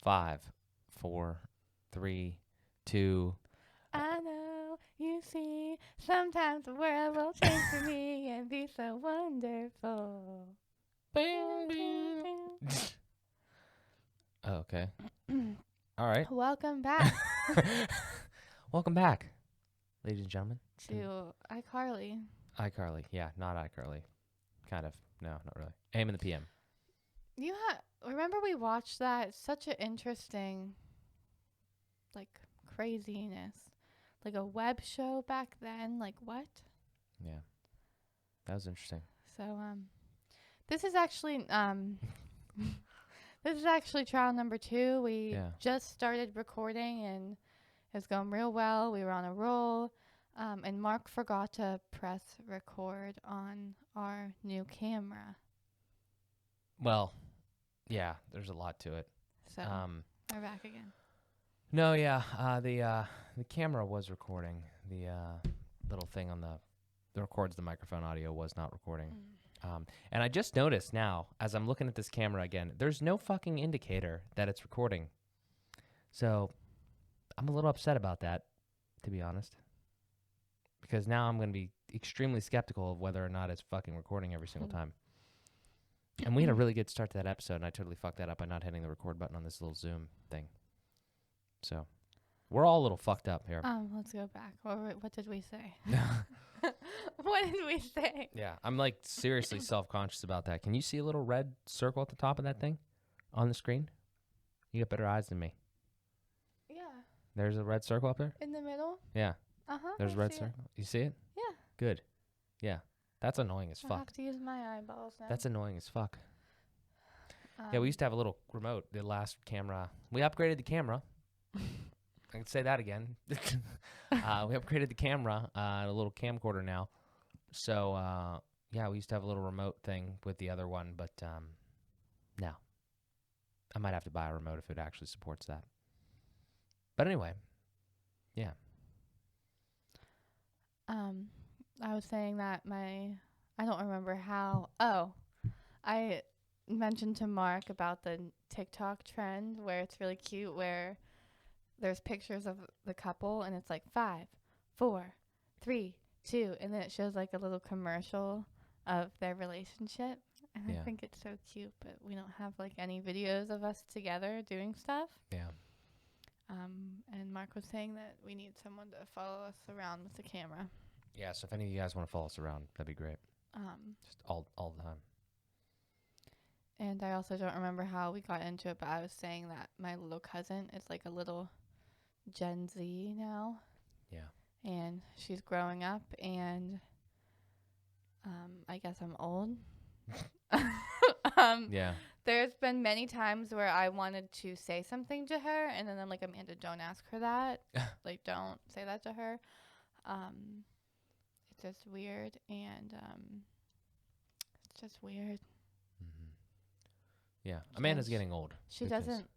5, 4, 3, 2. I know, you see, sometimes the world will change for me and be so wonderful. Oh, okay. All right. Welcome back Welcome back, ladies and gentlemen. to iCarly. iCarly. Yeah, not iCarly. Kind of. No, not really. AM in the PM. Remember we watched that? It's such an interesting, like, craziness. Like a web show back then. Like, what? Yeah. That was interesting. So, this is actually, this is actually trial number 2. We Yeah. just started recording and it's going real well. We were on a roll. And Mark forgot to press record on our new camera. Well, yeah, there's a lot to it. So, we're back again. No, yeah, the camera was recording. The little thing on the records the microphone audio was not recording. And I just noticed now, as I'm looking at this camera again, there's no fucking indicator that it's recording. So I'm a little upset about that, to be honest. Because now I'm going to be extremely skeptical of whether or not it's fucking recording every single time. And we had a really good start to that episode, and I totally fucked that up by not hitting the record button on this little Zoom thing. So we're all a little fucked up here. Let's go back. What did we say? What did we say? Yeah, I'm like seriously self-conscious about that. Can you see a little red circle at the top of that thing on the screen? You got better eyes than me. Yeah. There's a red circle up there? In the middle? Yeah. Uh-huh. There's a red circle. You see it? Yeah. Good. Yeah. That's annoying as I fuck. have to use my eyeballs now. That's annoying as fuck. Yeah, we used to have a little remote. The last camera. We upgraded the camera. I can say that again. We upgraded the camera, a little camcorder now. So, yeah, we used to have a little remote thing with the other one, but no. I might have to buy a remote if it actually supports that. But anyway, yeah. I was saying that I don't remember how. Oh, I mentioned to Mark about the TikTok trend where it's really cute, where there's pictures of the couple and it's like 5, 4, 3, 2, and then it shows like a little commercial of their relationship. And Yeah. I think it's so cute, but we don't have like any videos of us together doing stuff. Yeah. And Mark was saying that we need someone to follow us around with the camera. Yeah, so if any of you guys want to follow us around, that'd be great. Just all the time. And I also don't remember how we got into it, but I was saying that my little cousin is like a little Gen Z now. Yeah. And she's growing up, and I guess I'm old. Yeah. There's been many times where I wanted to say something to her, and then I'm like, Amanda, don't ask her that. Like, don't say that to her. It's just weird, and it's just weird. Mm-hmm. Yeah. Amanda's getting old. She doesn't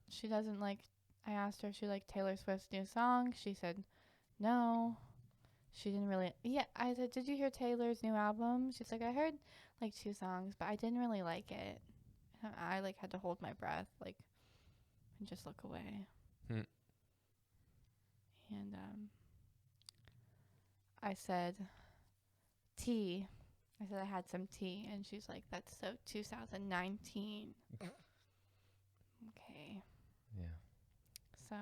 like, I asked her if she liked Taylor Swift's new song. She said no. She didn't really. Yeah, I said, did you hear Taylor's new album? She's like, I heard like 2 songs, but I didn't really like it. I like had to hold my breath, like, and just look away. And I said tea. I said I had some tea, and she's like, that's so 2019. Okay. Yeah. So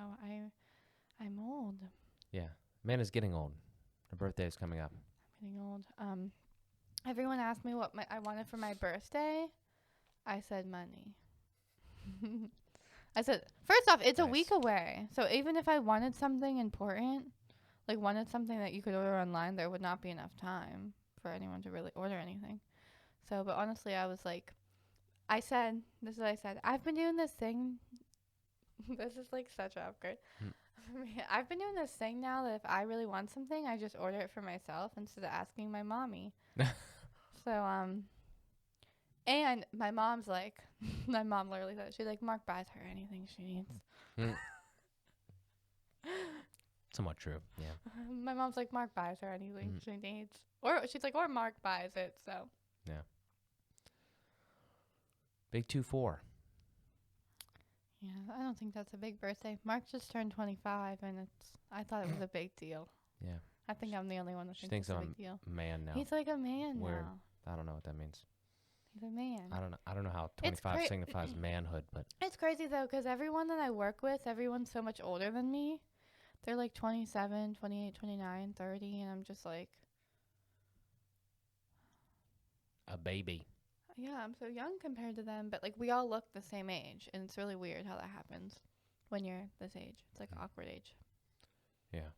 I'm old. Yeah. Amanda's getting old. Her birthday is coming up. I'm getting old. Everyone asked me what I wanted for my birthday. I said money. I said, first off, it's a week away. So even if I wanted something important, like wanted something that you could order online, there would not be enough time for anyone to really order anything. So, but honestly, I was like, this is what I said. I've been doing this thing. This is like such an upgrade. I've been doing this thing now that if I really want something, I just order it for myself instead of asking my mommy. So, and my mom's like, my mom literally said, she's like, Mark buys her anything she needs. Somewhat true, yeah. My mom's like, Mark buys her anything she needs. Or she's like, or Mark buys it, so. Yeah. Big 2-4. Yeah, I don't think that's a big birthday. Mark just turned 25, and I thought it was a big deal. Yeah. I think I'm the only one that She thinks thinks it's a I'm big deal. a man now. He's like a man Weird. now. I don't know what that means. He's a man. I don't know how 25 signifies manhood, but It's crazy, though, because everyone that I work with, everyone's so much older than me. They're like 27, 28, 29, 30, and I'm just like, a baby. yeah, I'm so young compared to them, but like we all look the same age, and it's really weird how that happens when you're this age. It's like awkward age. Yeah.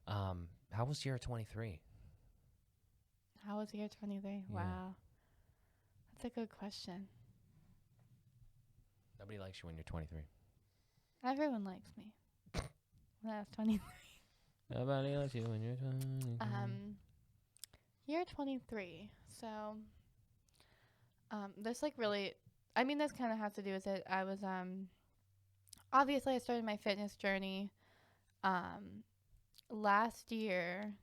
How was year 23? How was year 23? Yeah. Wow. That's a good question. Nobody likes you when you're 23. Everyone likes me. When I was 23. Nobody likes you when you're 23. Year 23. So, this like really, I mean, this kind of has to do with it. I was, obviously I started my fitness journey, last year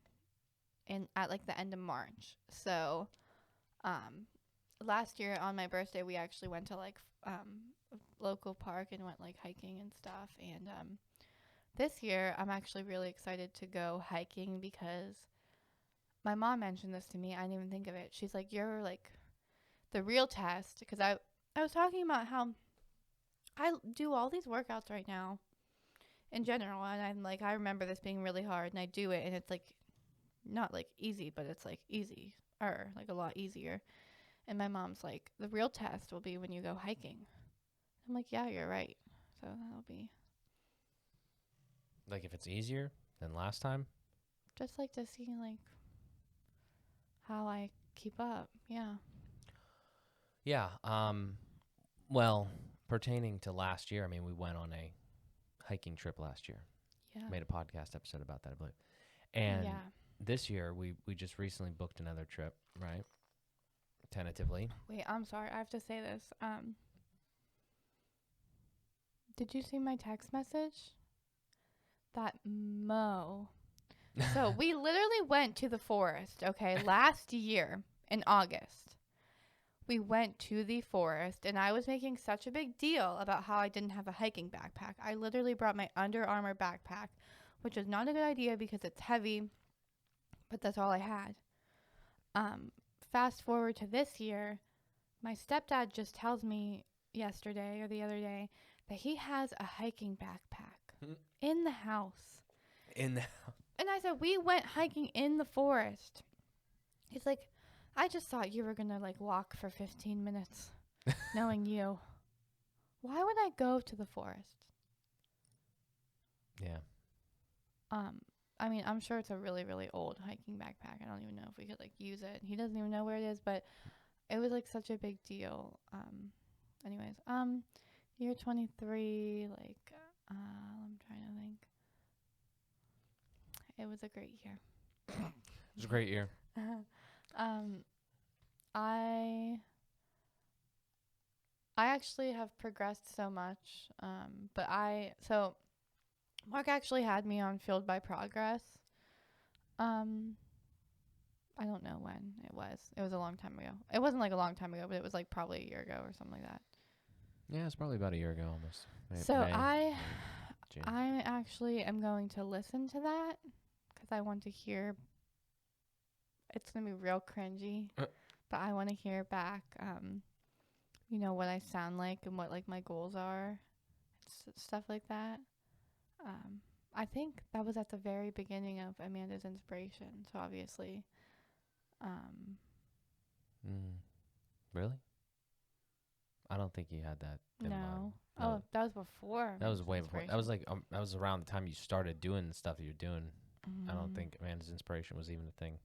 at like the end of March. So, last year on my birthday, we actually went to like, a local park and went like hiking and stuff. And, this year I'm actually really excited to go hiking because my mom mentioned this to me. I didn't even think of it. She's like, you're like the real test. Because I was talking about how I do all these workouts right now in general. And I'm like, I remember this being really hard. And I do it. And it's like not like easy, but it's like easy or like a lot easier. And my mom's like, the real test will be when you go hiking. I'm like, yeah, you're right. So that'll be Like if it's easier than last time? just like to see like how I keep up. Yeah. Yeah. Well, pertaining to last year, I mean, we went on a hiking trip last year. Yeah. Made a podcast episode about that, I believe. And yeah. this year, we just recently booked another trip, right? Tentatively. Wait, I'm sorry. I have to say this. Did you see my text message? That Mo. So we literally went to the forest, okay, last year in August. We went to the forest, and I was making such a big deal about how I didn't have a hiking backpack. I literally brought my Under Armour backpack, which is not a good idea because it's heavy, but that's all I had. Fast forward to this year, my stepdad just tells me yesterday or the other day that he has a hiking backpack in the house. And I said, we went hiking in the forest. He's like, I just thought you were going to like walk for 15 minutes, knowing you. Why would I go to the forest? Yeah. I mean, I'm sure it's a really, really old hiking backpack. I don't even know if we could like use it. He doesn't even know where it is, but it was like such a big deal. Anyways, year 23, like, I'm trying to think. It was a great year. It was a great year. I actually have progressed so much. So Mark actually had me on Fueled by Progress. I don't know when it was. It was a long time ago. It wasn't like a long time ago, but it was like probably a year ago or something like that. Yeah, it's probably about a year ago almost. I actually am going to listen to that because I want to hear. It's going to be real cringy, but I want to hear back, what I sound like and what like my goals are, stuff like that. I think that was at the very beginning of Amanda's Inspiration. So obviously, Really? I don't think you had that in mind. No. No. Oh, that was before. That was way before. That was Inspiration. like that was around the time you started doing the stuff that you're doing. I don't Mm, think Amanda's Inspiration was even a thing.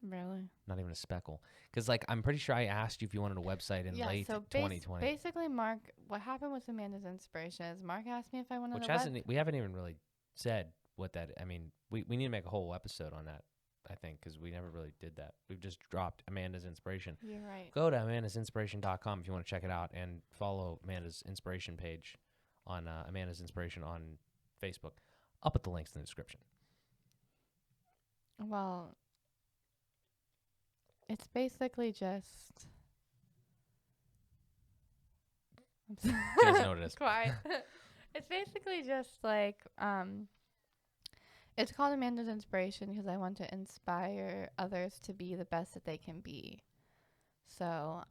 Really? Not even a speckle. Because like I'm pretty sure I asked you if you wanted a website in late 2020. Basically, Mark, what happened with Amanda's Inspiration is Mark asked me if I wanted Which a we haven't even really said what that. I mean, we need to make a whole episode on that. I think because we never really did that. We've just dropped Amanda's Inspiration. You're right. Go to amandasinspiration.com if you want to check it out and follow Amanda's Inspiration page on Amanda's Inspiration on Facebook. I'll put the links in the description. Well, it's basically just She doesn't know what it is. Quiet. It's basically just like it's called Amanda's Inspiration because I want to inspire others to be the best that they can be. So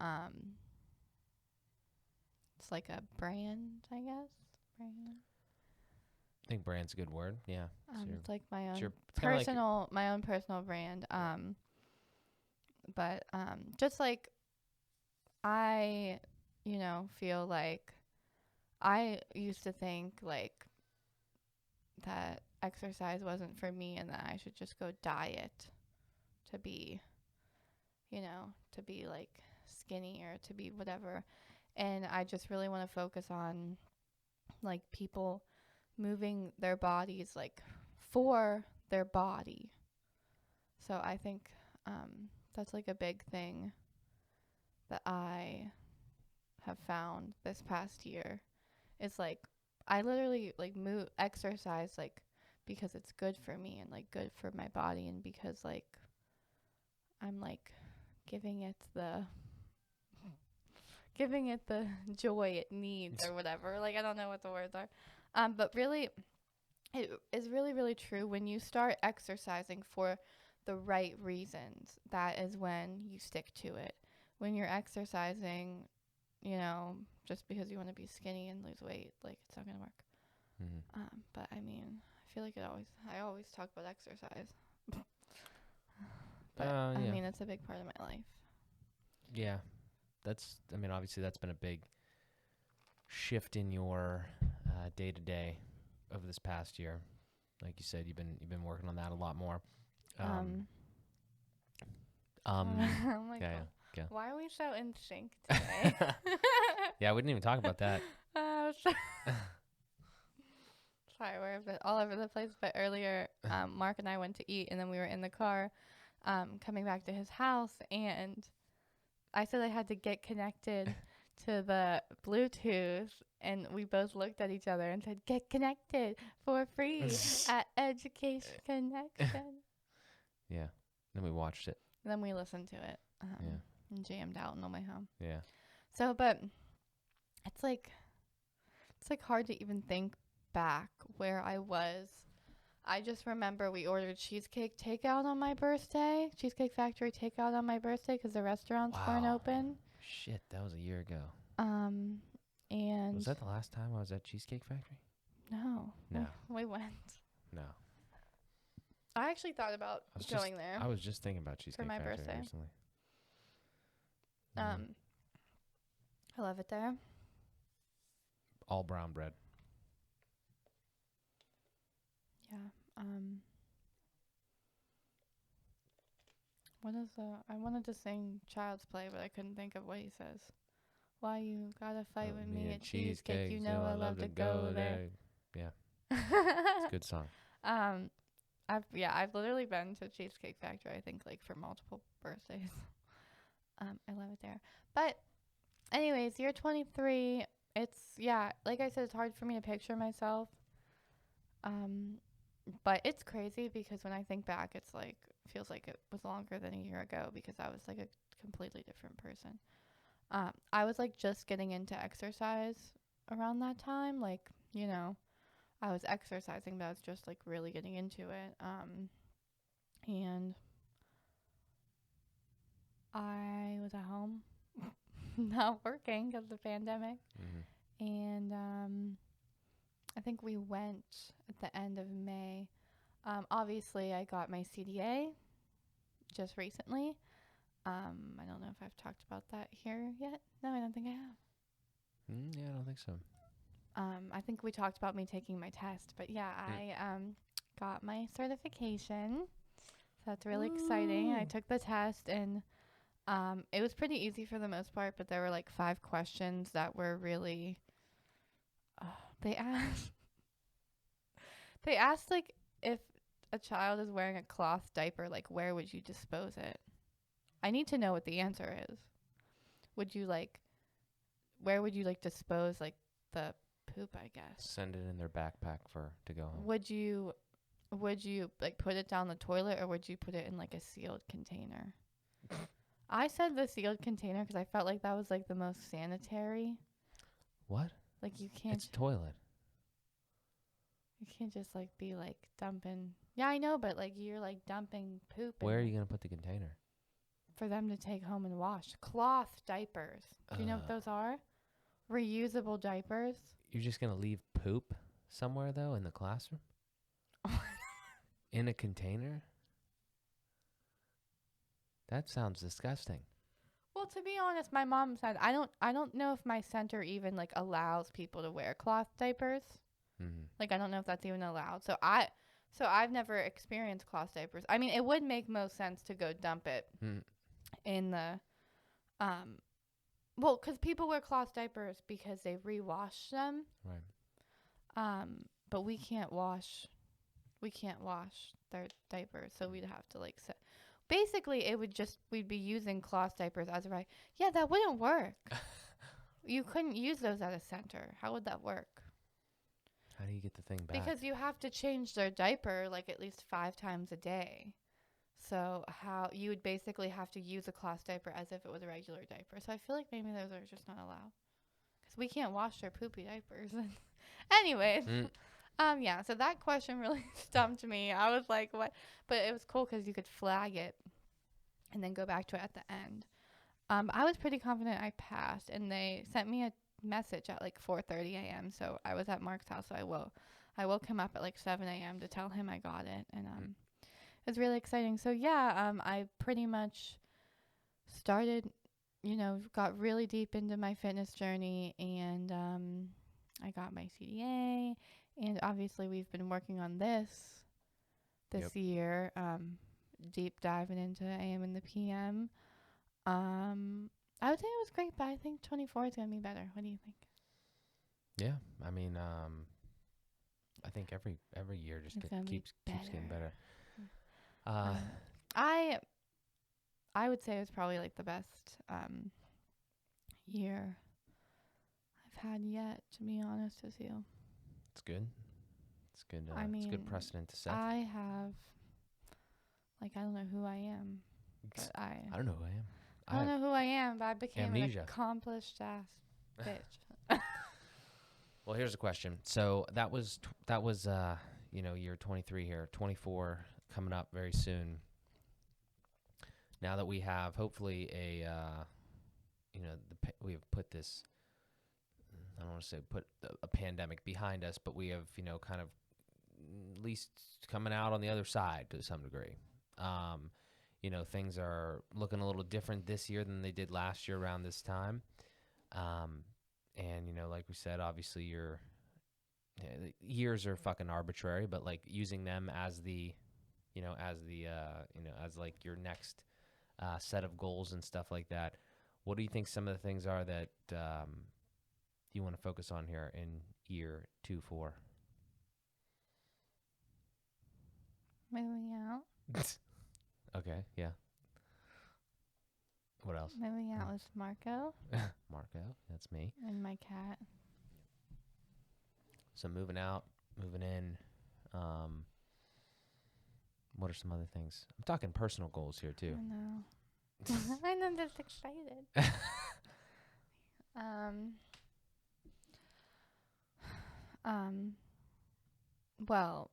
it's like a brand, I guess. Brand. I think brand's a good word. Yeah. It's like my own it's kinda like my own personal brand. But just like I, feel like I used to think like that exercise wasn't for me and that I should just go diet to be, to be like skinny or to be whatever. And I just really want to focus on like people moving their bodies like for their body. So I think that's like a big thing that I have found this past year. Is like I literally like exercise like because it's good for me and like good for my body and because like I'm like giving it the joy it needs or whatever. Like I don't know what the words are. But really it is really, really true. When you start exercising for the right reasons, that is when you stick to it. When you're exercising, just because you want to be skinny and lose weight, like it's not gonna work. Mm-hmm. But I mean, I feel like I always talk about exercise. But I mean, it's a big part of my life. Yeah, obviously that's been a big shift in your day to day over this past year. Like you said, you've been working on that a lot more. Oh my God. Yeah. Why are we so in sync today? Yeah, we didn't even talk about that. Sorry, we're a bit all over the place. But earlier, Mark and I went to eat, and then we were in the car coming back to his house, and I said I had to get connected to the Bluetooth, and we both looked at each other and said, "Get connected for free at Education Connection." Yeah. Then we watched it. Then we listened to it. And jammed out on my way home. Yeah. So, but it's like hard to even think back where I was. I just remember we ordered Cheesecake takeout on my birthday. Cheesecake Factory takeout on my birthday because the restaurants weren't open. Shit, that was a year ago. And was that the last time I was at Cheesecake Factory? No. We went. No. I actually thought about going there. I was just thinking about Cheesecake for my Factory birthday. recently. I love it there. All brown bread. Yeah. I wanted to sing Child's Play, but I couldn't think of what he says. Why you gotta fight with me at Cheesecake? You know I love to go there. Yeah. It's a good song. I've literally been to Cheesecake Factory, I think, like for multiple birthdays. I love it there. But anyways, year 23, like I said, it's hard for me to picture myself. But it's crazy because when I think back, it's like, feels like it was longer than a year ago because I was like a completely different person. I was like just getting into exercise around that time. Like, I was exercising, but I was just like really getting into it. And I was at home, not working because of the pandemic. Mm-hmm. And I think we went at the end of May. Obviously, I got my CDA just recently. I don't know if I've talked about that here yet. No, I don't think I have. Yeah, I don't think so. I think we talked about me taking my test, but yeah, I got my certification. So that's really exciting. I took the test and it was pretty easy for the most part, but there were like 5 questions that were really they asked like if a child is wearing a cloth diaper, like where would you dispose it? I need to know what the answer is. Where would you dispose like the poop, I guess? Send it in their backpack to go home. Would you like put it down the toilet or would you put it in like a sealed container? I said the sealed container because I felt like that was like the most sanitary. What? Like you can't. It's a toilet. You can't just like be like dumping. Yeah, I know, but like you're like dumping poop. Where are in you it gonna put the container? for them to take home and wash? Cloth diapers. Do you know what those are? Reusable diapers. You're just gonna leave poop somewhere though in the classroom? In a container? That sounds disgusting. Well, to be honest, my mom said I don't know if my center even like allows people to wear cloth diapers. Mm-hmm. Like I don't know if that's even allowed. So I've never experienced cloth diapers. I mean, it would make most sense to go dump it in the well, cuz people wear cloth diapers because they rewash them. Right. But we can't wash their diapers, so we'd have to like set. Basically, we'd be using cloth diapers as a right. Yeah, that wouldn't work. You couldn't use those at a center. How would that work? How do you get the thing back? Because you have to change their diaper like at least 5 times a day. So how you would basically have to use a cloth diaper as if it was a regular diaper. So I feel like maybe those are just not allowed. Because we can't wash their poopy diapers. Anyways. Yeah, so that question really stumped me. I was like, what? But it was cool because you could flag it and then go back to it at the end. I was pretty confident I passed, and they sent me a message at like 4:30 a.m. So I was at Mark's house, so I woke him up at like 7 a.m. to tell him I got it, and it was really exciting. So yeah, I pretty much started, got really deep into my fitness journey, and I got my CDA. And obviously, we've been working on this year, deep diving into AM and the PM. I would say it was great, but I think 24 is going to be better. What do you think? Yeah, I mean, I think every year just keeps getting better. I would say it was probably like the best year I've had yet, to be honest with you. It's good. It's good. I mean, it's good precedent to set. I have, like, I don't know who I am. But I don't know who I am. I don't know who I am, but I became amnesia. An accomplished ass bitch. Well, here's a question. So that was year 23 here, 24 coming up very soon. Now that we have hopefully we have put this. I don't want to say put a pandemic behind us, but we have, kind of at least coming out on the other side to some degree. Things are looking a little different this year than they did last year around this time. And, like we said, obviously years are fucking arbitrary, but like using them as as like your next set of goals and stuff like that. What do you think some of the things are that, you want to focus on here in year 2-4? Moving out. Okay, yeah. What else? Moving out with Marco. Marco, that's me. And my cat. So moving out, moving in. What are some other things? I'm talking personal goals here too. I know. I'm just excited. Well,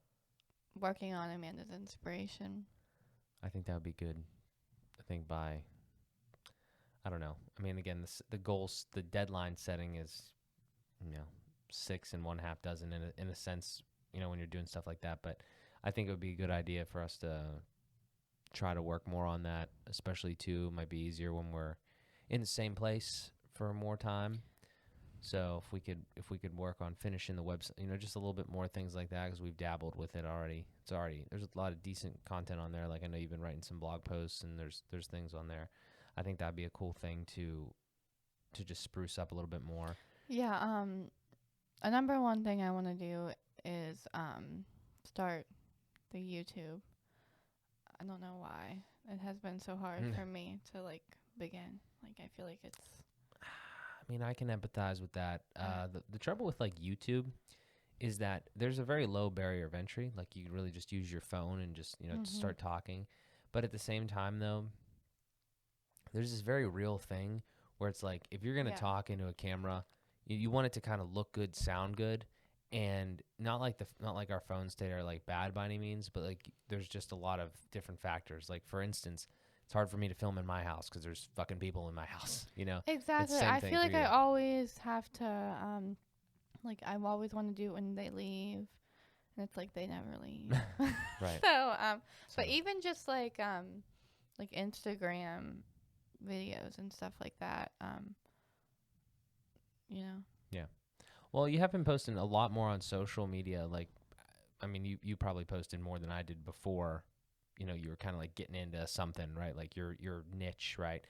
working on Amanda's inspiration. I think that would be good. I think I don't know. I mean, again, the goals, the deadline setting is, 6 1/2 dozen in a sense, when you're doing stuff like that. But I think it would be a good idea for us to try to work more on that, especially too. It might be easier when we're in the same place for more time. So if we could work on finishing the website, just a little bit more things like that, because we've dabbled with it already. There's a lot of decent content on there. Like I know you've been writing some blog posts, and there's things on there. I think that'd be a cool thing to just spruce up a little bit more. Yeah. A number one thing I want to do is start the YouTube. I don't know why it has been so hard for me to like begin. Like I feel like it's. I mean, I can empathize with that. The trouble with like YouTube is that there's a very low barrier of entry. Like you really just use your phone and just to start talking. But at the same time, though, there's this very real thing where it's like if you're gonna talk into a camera, you want it to kind of look good, sound good, and not like our phones today are like bad by any means, but like there's just a lot of different factors. Like for instance, it's hard for me to film in my house because there's fucking people in my house. You know, Exactly. same I thing feel for like I you. always have to like I always want to do it when they leave, and it's like they never leave. Right. So So but even just like Instagram videos and stuff like that, you know. yeah. Well, you have been posting a lot more on social media. Like, I mean, you probably posted more than I did before. You know, you were kind of like getting into something, right? Like your niche, right?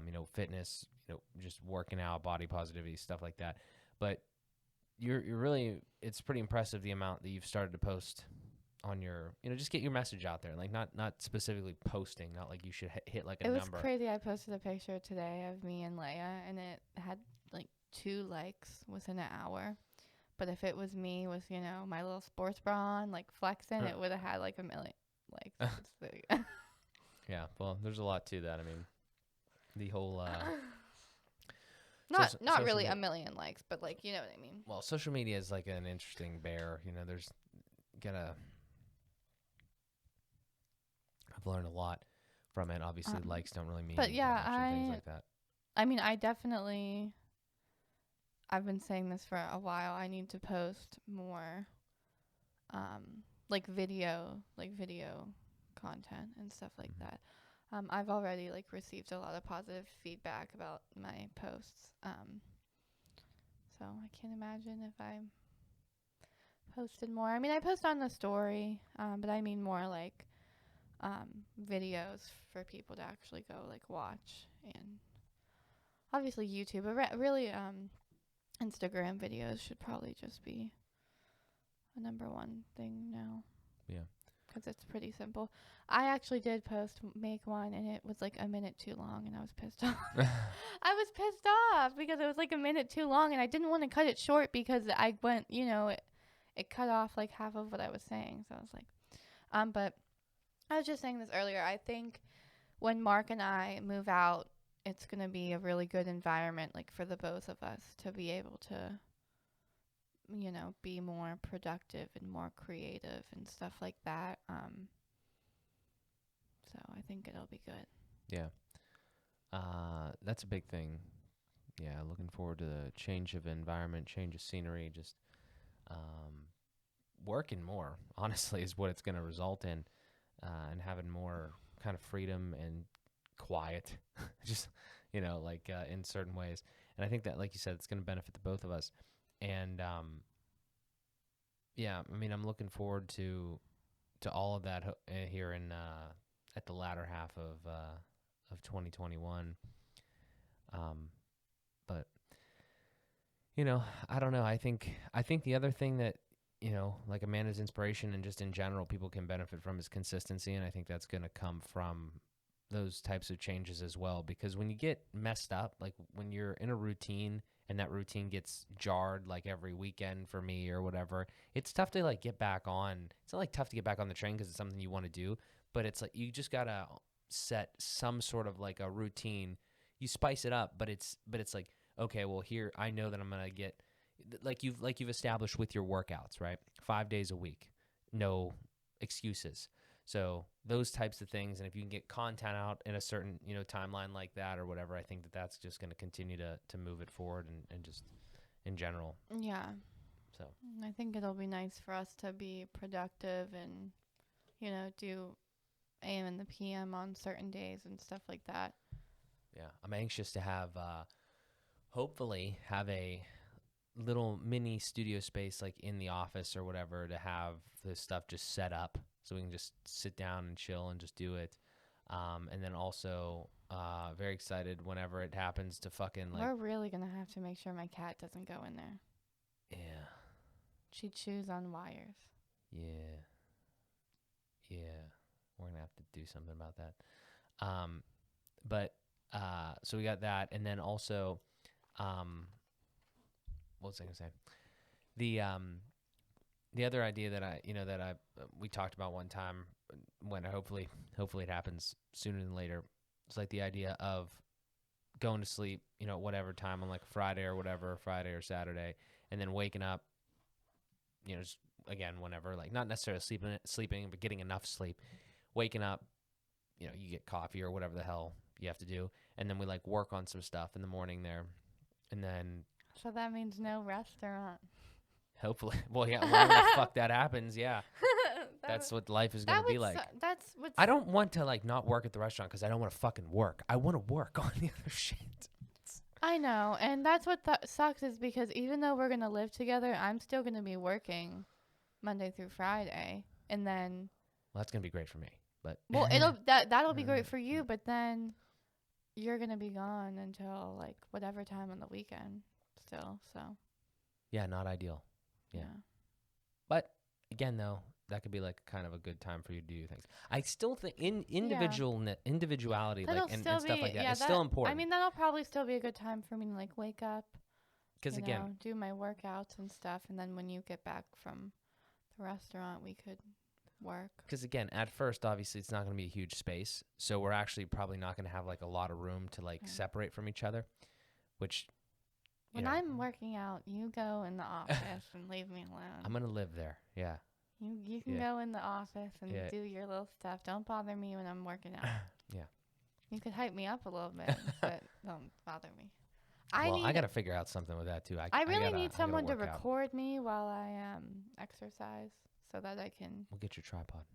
You know, fitness, you know, just working out, body positivity, stuff like that. But you're really, it's pretty impressive the amount that you've started to post on your, you know, just get your message out there. Like not specifically posting, not like you should hit like a It was number. crazy. I posted a picture today of me and Leia, and it had like 2 likes within an hour. But if it was me with, you know, my little sports bra on, like flexing, it would have had like 1,000,000 likes. It's very Yeah. Well, there's a lot to that. I mean, the whole not social really media. 1,000,000 likes, but like you know what I mean. Well, social media is like an interesting bear. You know, I've learned a lot from it. Obviously, likes don't really mean But yeah, that much and things like that. I mean, I've been saying this for a while. I need to post more, like video content and stuff like Mhm. that. I've already like received a lot of positive feedback about my posts. So I can't imagine if I posted more. I mean, I post on the story, but I mean more like videos for people to actually go like watch, and obviously YouTube, but really Instagram videos should probably just be a number one thing now. Yeah. Because it's pretty simple. I actually did make one, and it was like a minute too long, and I was pissed off. I was pissed off because it was like a minute too long, and I didn't want to cut it short because I went, you know, it cut off like half of what I was saying. So I was like, but I was just saying this earlier. I think when Mark and I move out, it's going to be a really good environment, like for the both of us to be able to, you know, be more productive and more creative and stuff like that. So I think it'll be good. Yeah. That's a big thing. Yeah, looking forward to the change of environment, change of scenery, just working more, honestly, is what it's going to result in, and having more kind of freedom and quiet, just, you know, like in certain ways. And I think that, like you said, it's going to benefit the both of us. And yeah, I mean, I'm looking forward to all of that here in at the latter half of 2021. But you know, I don't know. I think the other thing that, you know, like Amanda's inspiration and just in general people can benefit from is consistency, and I think that's going to come from those types of changes as well, because when you get messed up, like when you're in a routine and that routine gets jarred like every weekend for me or whatever, it's tough to like get back on. It's not like tough to get back on the train because it's something you want to do, but it's like you just got to set some sort of like a routine. You spice it up, but it's like, okay, well here I know that I'm going to get like you've established with your workouts, right? 5 days a week. No excuses. So those types of things, and if you can get content out in a certain, you know, timeline like that or whatever, I think that that's just going to continue to move it forward and just in general. Yeah. So I think it'll be nice for us to be productive and, you know, do AM and the PM on certain days and stuff like that. yeah, I'm anxious to have, hopefully have a little mini studio space like in the office or whatever to have this stuff just set up so we can just sit down and chill and just do it. And then also very excited whenever it happens to fucking like. We're really going to have to make sure my cat doesn't go in there. Yeah. She chews on wires. Yeah. Yeah. We're going to have to do something about that. But so we got that. And then also, what was I going to say? The other idea that we talked about one time when hopefully it happens sooner than later. It's like the idea of going to sleep, whatever time on like Friday or whatever, Friday or Saturday, and then waking up, just again whenever, like not necessarily sleeping, but getting enough sleep, waking up, you get coffee or whatever the hell you have to do, and then we like work on some stuff in the morning there, and then. So that means no restaurant. Hopefully, well, yeah, whenever the fuck that happens, yeah. That's what life is going to be like. That's what I don't want to like not work at the restaurant because I don't want to fucking work. I want to work on the other shit. I know, and that's what sucks is because even though we're gonna live together, I'm still gonna be working Monday through Friday, and then. Well, that's gonna be great for me, but. Well, that'll be great for you, but then you're gonna be gone until like whatever time on the weekend, still. So. Yeah, not ideal. Yeah. But again, though. That could be like kind of a good time for you to do things. I still think individuality like and stuff like that is still important. I mean, that'll probably still be a good time for me to like wake up, because again, do my workouts and stuff, and then when you get back from the restaurant, we could work. Because again, at first, obviously, it's not going to be a huge space, so we're actually probably not going to have like a lot of room to like separate from each other, which. When I'm working out, you go in the office and leave me alone. I'm gonna live there. Yeah. You can go in the office and do your little stuff. Don't bother me when I'm working out. Yeah. You could hype me up a little bit, but don't bother me. I got to figure out something with that, too. I really need someone to record me while I exercise so that I can... We'll get your tripod.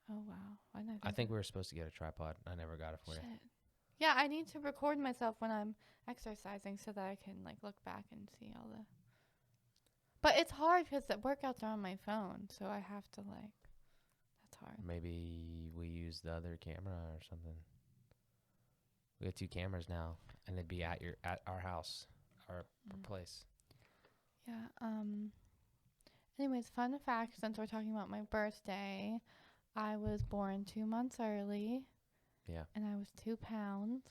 Oh, wow. I think we were supposed to get a tripod. I never got it for you. Yeah, I need to record myself when I'm exercising so that I can, like, look back and see all the... But it's hard because the workouts are on my phone, so I have to, like, that's hard. Maybe we use the other camera or something. We have 2 cameras now, and they'd be at our house, our place. Yeah, anyways, fun fact, since we're talking about my birthday, I was born 2 months early. Yeah. And I was 2 pounds.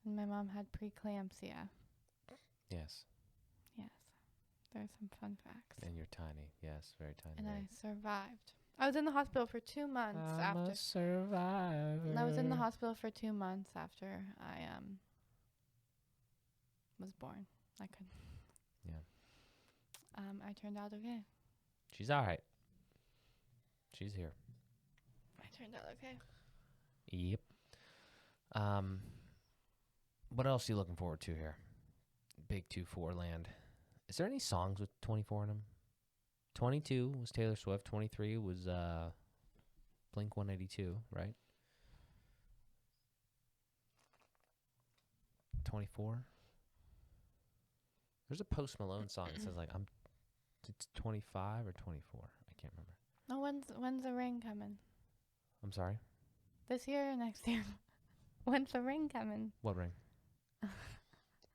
And my mom had preeclampsia. Yes. There's some fun facts. And you're tiny. Yes, very tiny. And I survived. I was in the hospital for 2 months after. A survivor. I was in the hospital for 2 months after I was born. I couldn't. Yeah. I turned out okay. She's all right. She's here. I turned out okay. Yep. What else are you looking forward to here? Big 2-4 land. Is there any songs with 24 in them? 22 was Taylor Swift. 23 was Blink 182, right? 24. There's a Post Malone song that says like it's 25 or 24. I can't remember. Oh, when's the ring coming? I'm sorry? This year or next year? When's the ring coming? What ring?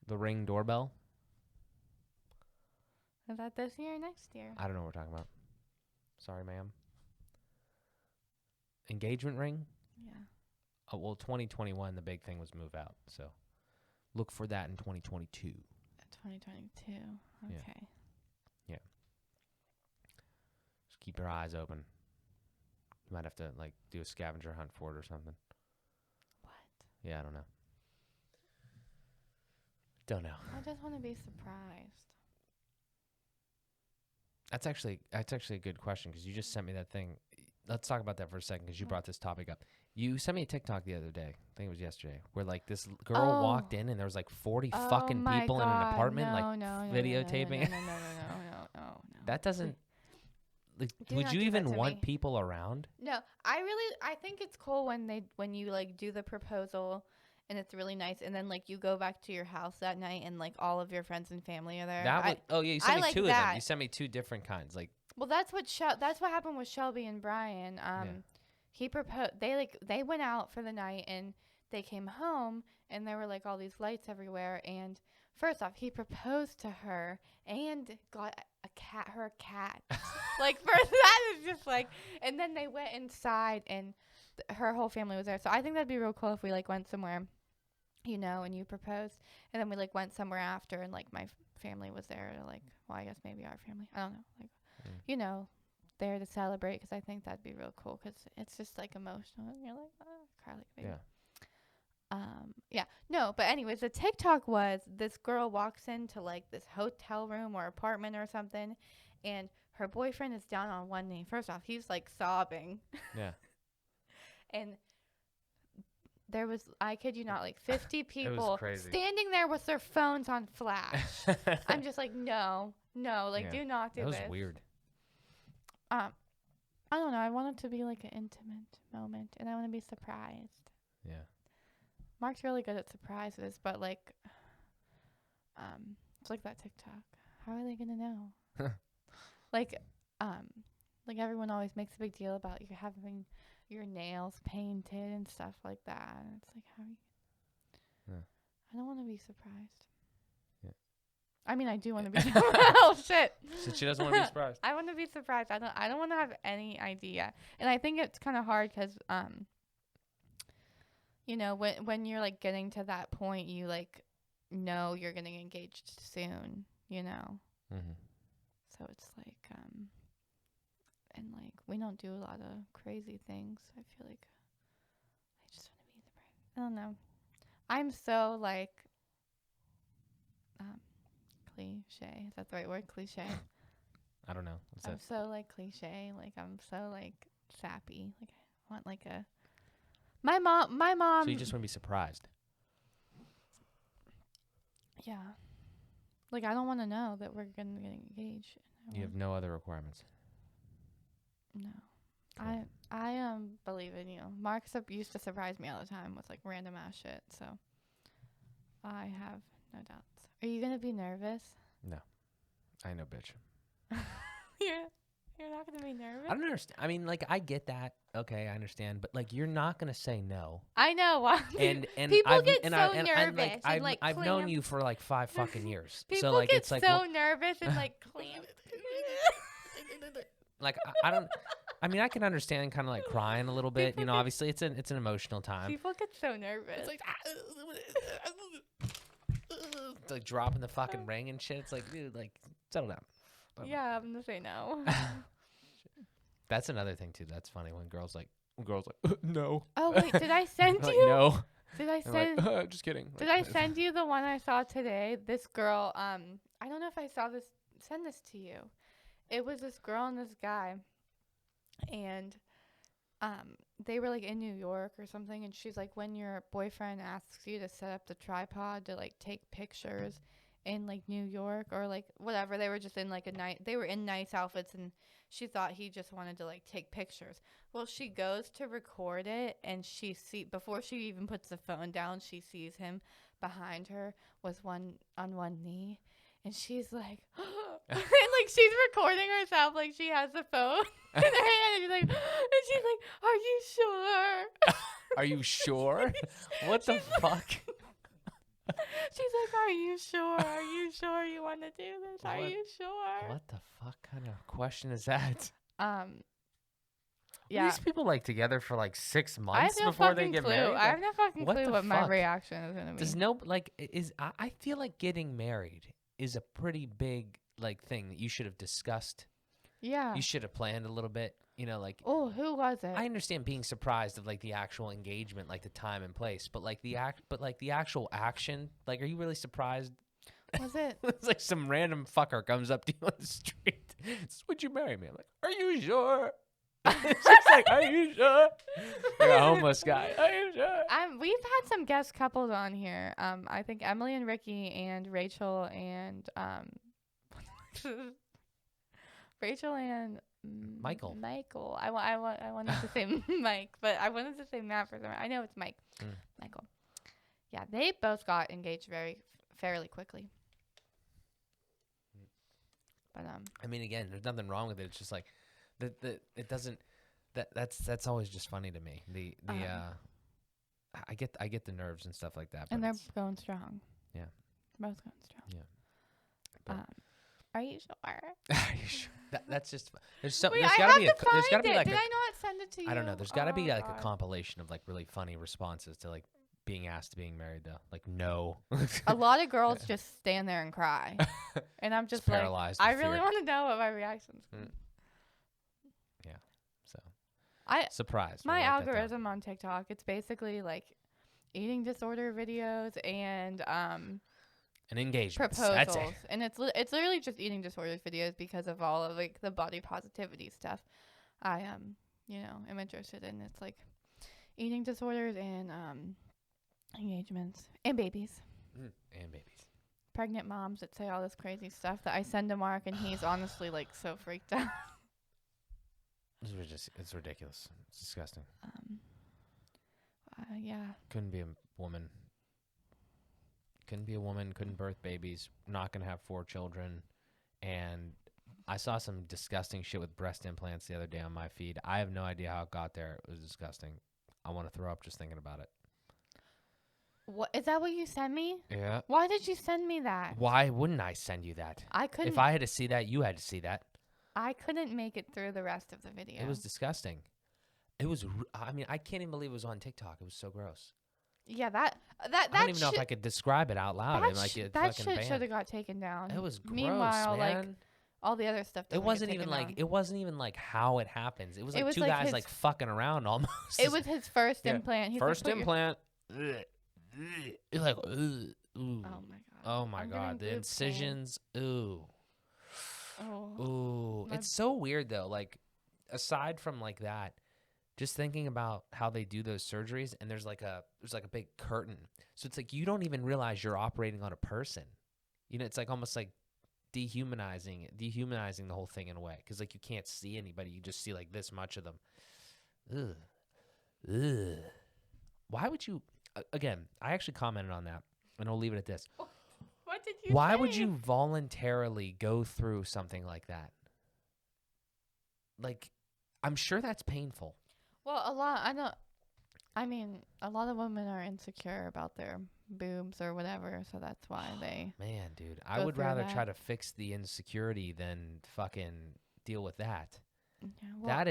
The Ring doorbell? Is that this year or next year? I don't know what we're talking about. Sorry, ma'am. Engagement ring? Yeah. Oh, well, 2021, the big thing was move out. So look for that in 2022. 2022. Okay. Yeah. Just keep your eyes open. You might have to, like, do a scavenger hunt for it or something. What? Yeah, I don't know. Don't know. I just want to be surprised. That's actually a good question because you just sent me that thing. Let's talk about that for a second because you brought this topic up. You sent me a TikTok the other day. I think it was yesterday, where like this girl walked in and there was like 40 fucking people in an apartment, videotaping. No. That doesn't. Like, would you even want people around? No, I think it's cool when you like do the proposal and it's really nice, and then like you go back to your house that night and like all of your friends and family are there. You sent me 2 of them. You sent me 2 different kinds. Like, well, that's what happened with Shelby and Brian. He proposed. They went out for the night and they came home and there were like all these lights everywhere. And first off, he proposed to her and got her a cat. Like, first that is just like, and then they went inside and her whole family was there. So I think that'd be real cool if we like went somewhere, and you proposed, and then we like went somewhere after, and like my family was there to like, well, I guess maybe our family, I don't know, like, there to celebrate, because I think that'd be real cool, because it's just like emotional, and you're like, cry like a baby. Yeah, no, but anyways, the TikTok was this girl walks into like this hotel room or apartment or something, and her boyfriend is down on one knee. First off, he's like sobbing. Yeah. And there was, I kid you not, like 50 people crazy. standing there with their phones on flash. I'm just like, no, like do not do this. That was weird. I don't know. I want it to be like an intimate moment, and I want to be surprised. Yeah. Mark's really good at surprises, but like, it's like that TikTok. How are they gonna know? like everyone always makes a big deal about you having your nails painted and stuff like that. And it's like, how are you? Yeah. I don't want to be surprised. Yeah. I mean, I do want to be. Oh shit! So she doesn't want to be surprised. I want to be surprised. I don't want to have any idea. And I think it's kind of hard because you know, when you're like getting to that point, you like know you're getting engaged soon. You know. Mm-hmm. So it's like and like we don't do a lot of crazy things. I feel like I just want to be surprised. I don't know. I'm so like cliche. Is that the right word? Cliche. I don't know. What's I'm that? so like cliche. Like I'm so like sappy. Like I want like a my mom. So you just want to be surprised. Yeah. Like I don't want to know that we're gonna get engaged. You have no other requirements. No. Cool. I believe in you. Mark used to surprise me all the time with like random ass shit, so I have no doubts. Are you gonna be nervous? No. I know, bitch. You're not gonna be nervous? I don't understand. I mean, like, I get that. Okay, I understand. But, like, you're not going to say no. I know. Why? And people get so nervous. I've known you for, like, 5 fucking years. People so, like, get it's like, so nervous and, like, clamp. Like, I don't... I mean, I can understand kind of, like, crying a little bit. You know, obviously, it's an emotional time. People get so nervous. It's like... It's like dropping the fucking ring and shit. It's like, dude, like, settle down. Yeah, I'm gonna say no. That's another thing too. That's funny when girls like no. Oh wait, did I send like, you? No. Did I send? Like, just kidding. Did I send you the one I saw today? This girl. I don't know if I saw this. Send this to you. It was this girl and this guy, and they were like in New York or something. And she's like, when your boyfriend asks you to set up the tripod to like take pictures in like New York or like whatever, they were just in like they were in nice outfits, and she thought he just wanted to like take pictures. Well, she goes to record it, and before she even puts the phone down, she sees him behind her with on one knee, and she's like and like she's recording herself, like she has the phone in her hand, and she's like, are you sure? Are you sure? What the fuck? She's like, are you sure? Are you sure you want to do this? Are you sure? What the fuck kind of question is that? Yeah. These people like together for like 6 I months have no before they fucking get clue. married. I have no fucking what clue the what my fuck? reaction is gonna be. Does I feel like getting married is a pretty big like thing that you should have discussed. Yeah. You should have planned a little bit. You know, like. Oh, who was it? I understand being surprised of like the actual engagement, like the time and place, but like the actual action. Like, are you really surprised? Was it? It's like some random fucker comes up to you on the street. Would you marry me? I'm like, are you sure? She's like, are you sure? Like a homeless guy. Are you sure? We've had some guest couples on here. I think Emily and Ricky and Rachel and Michael. I wanted to say Mike, but I wanted to say Matt for some. I know it's Mike. Michael. Yeah, they both got engaged fairly quickly. But I mean, again, there's nothing wrong with it. It's just like it doesn't. That's always just funny to me. I get the nerves and stuff like that. And they're going strong. Yeah. They're both going strong. Yeah. But are you sure? Are you sure? That's just there's Wait, there's gotta be there's gotta be like Did I not send it to you? I don't know. There's gotta be like God. a compilation of like really funny responses to like being asked to being married though. Like no. A lot of girls just stand there and cry, and I'm just like, paralyzed. I really want to know what my reaction's. Yeah. So. I surprised. my algorithm on TikTok. It's basically like, eating disorder videos and engagements. proposals. That's it. And it's literally just eating disorders videos because of all of like the body positivity stuff I am interested in. It's like eating disorders and engagements and babies. And babies. Pregnant moms that say all this crazy stuff that I send to Mark, and he's honestly like so freaked out. It's ridiculous. It's disgusting. Yeah. Couldn't be a woman. Couldn't birth babies. Not gonna have 4 children. And I saw some disgusting shit with breast implants the other day on my feed. I have no idea how it got there. It was disgusting. I want to throw up just thinking about it. What is that? What you sent me? Yeah. Why did you send me that? Why wouldn't I send you that? I couldn't. If I had to see that, you had to see that. I couldn't make it through the rest of the video. It was disgusting. It was. I mean, I can't even believe it was on TikTok. It was so gross. Yeah, that I don't even know if I could describe it out loud. That shit should have got taken down. It was gross, Meanwhile, man. like all the other stuff. It wasn't even like how it happens. It was like two guys like fucking around almost. It was his first implant. He's first implant. It's like ooh. Oh my god. Oh my god. The incisions. Ooh. Oh. Ooh. It's so weird though. Like aside from like that, just thinking about how they do those surgeries, and there's like a big curtain, so it's like you don't even realize you're operating on a person. You know, it's like almost like dehumanizing the whole thing in a way, because like you can't see anybody, you just see like this much of them. Ugh. Why would you? Again, I actually commented on that, and I'll leave it at this. What did you? Why would you voluntarily go through something like that? Like, I'm sure that's painful. Well, a lot of women are insecure about their boobs or whatever, so that's why they. Man, dude, I would rather try to fix the insecurity than fucking deal with that. Yeah, well,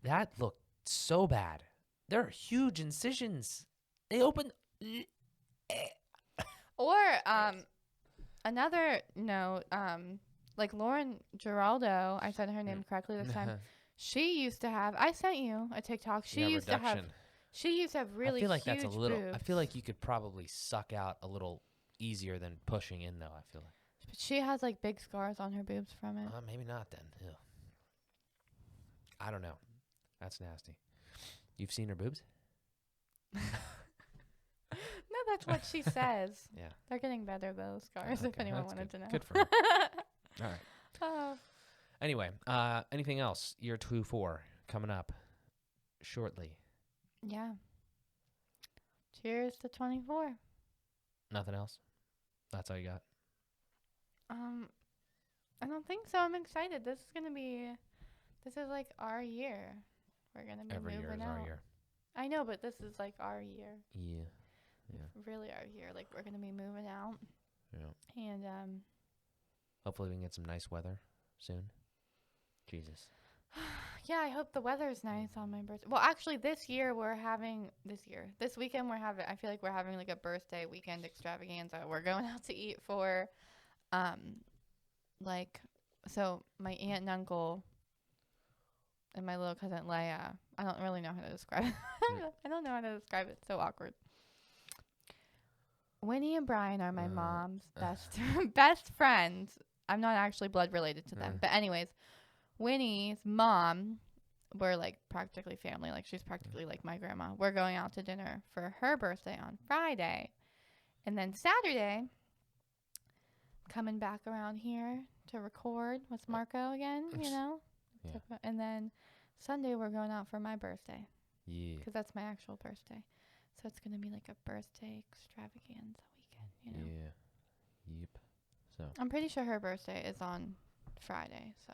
that looked so bad. There are huge incisions. They open. Or another note, like Lauren Giraldo, I said her name correctly this time. She used to have. I sent you a TikTok. She used to have really. I feel like huge that's a little. boobs. I feel like you could probably suck out a little easier than pushing in, though. I feel like. But she has like big scars on her boobs from it. Maybe not then. Ew. I don't know. That's nasty. You've seen her boobs? No, that's what she says. Yeah. They're getting better, those scars, if anyone wanted to know. Good for her. All right. Anyway, anything else? Year 24 coming up shortly. Yeah. Cheers to 24. Nothing else? That's all you got? I don't think so. I'm excited. This is like our year. We're going to be moving out. Every year is our year. I know, but this is like our year. Yeah. Really our year. Like we're going to be moving out. Yeah. And hopefully we can get some nice weather soon. Jesus. Yeah, I hope the weather's nice on my birthday. Well, actually this weekend I feel like we're having like a birthday weekend extravaganza. We're going out to eat for so my aunt and uncle and my little cousin Leia. I don't really know how to describe it. I don't know how to describe it. It's so awkward. Winnie and Brian are my mom's best friends. I'm not actually blood related to them. But anyways, Winnie's mom, we're like practically family. Like she's practically like my grandma. We're going out to dinner for her birthday on Friday. And then Saturday, coming back around here to record with Marco again, you know? Yeah. And then Sunday we're going out for my birthday. Yeah. Because that's my actual birthday. So it's going to be like a birthday extravaganza weekend, you know? Yeah. Yep. So I'm pretty sure her birthday is on Friday, so.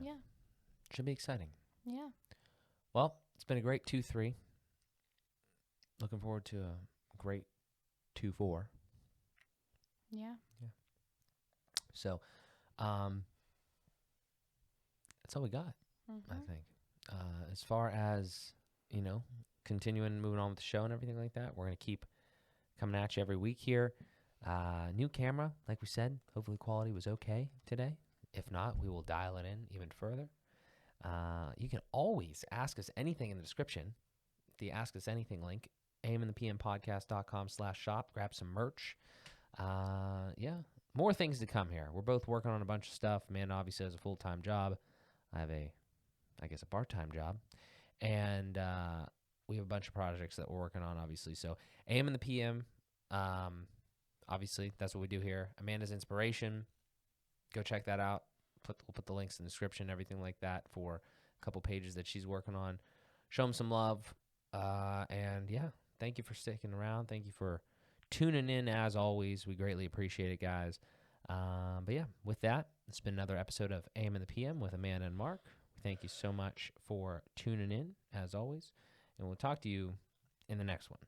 Yeah. Should be exciting. Yeah. Well, it's been a great 2-3. Looking forward to a great 2-4. Yeah. Yeah. So, that's all we got, I think. As far as, continuing moving on with the show and everything like that, we're going to keep coming at you every week here. New camera, like we said. Hopefully quality was okay today. If not, we will dial it in even further. You can always ask us anything in the description. The Ask Us Anything link amandthepmpodcast.com/shop. Grab some merch. Yeah, more things to come here. We're both working on a bunch of stuff. Amanda obviously has a full-time job. I have a part-time job. And we have a bunch of projects that we're working on, obviously. So AM and the PM, obviously, that's what we do here. Amanda's Inspiration. Go check that out. We'll put the links in the description, everything like that, for a couple pages that she's working on. Show them some love. And, yeah, thank you for sticking around. Thank you for tuning in, as always. We greatly appreciate it, guys. But, yeah, with that, it's been another episode of AM and the PM with Amanda and Mark. Thank you so much for tuning in, as always. And we'll talk to you in the next one.